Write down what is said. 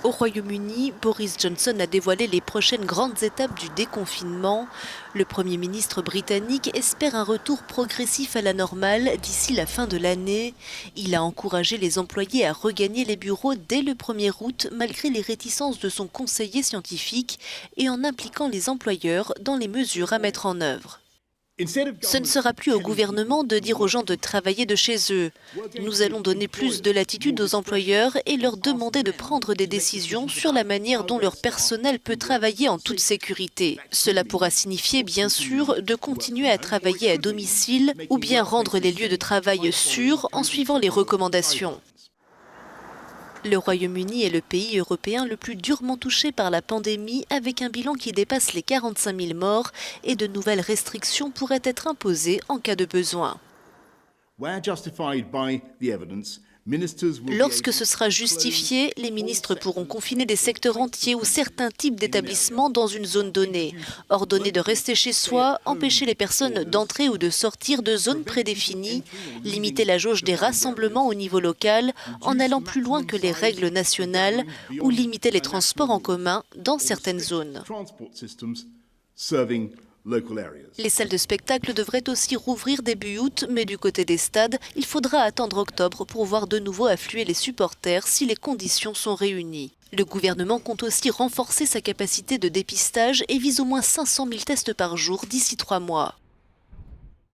Au Royaume-Uni, Boris Johnson a dévoilé les prochaines grandes étapes du déconfinement. Le Premier ministre britannique espère un retour progressif à la normale d'ici la fin de l'année. Il a encouragé les employés à regagner les bureaux dès le 1er août, malgré les réticences de son conseiller scientifique, et en impliquant les employeurs dans les mesures à mettre en œuvre. Ce ne sera plus au gouvernement de dire aux gens de travailler de chez eux. Nous allons donner plus de latitude aux employeurs et leur demander de prendre des décisions sur la manière dont leur personnel peut travailler en toute sécurité. Cela pourra signifier, bien sûr, de continuer à travailler à domicile ou bien rendre les lieux de travail sûrs en suivant les recommandations. Le Royaume-Uni est le pays européen le plus durement touché par la pandémie, avec un bilan qui dépasse les 45 000 morts, et de nouvelles restrictions pourraient être imposées en cas de besoin. Lorsque ce sera justifié, les ministres pourront confiner des secteurs entiers ou certains types d'établissements dans une zone donnée, ordonner de rester chez soi, empêcher les personnes d'entrer ou de sortir de zones prédéfinies, limiter la jauge des rassemblements au niveau local en allant plus loin que les règles nationales ou limiter les transports en commun dans certaines zones. Les salles de spectacle devraient aussi rouvrir début août, mais du côté des stades, il faudra attendre octobre pour voir de nouveau affluer les supporters si les conditions sont réunies. Le gouvernement compte aussi renforcer sa capacité de dépistage et vise au moins 500 000 tests par jour d'ici 3 mois.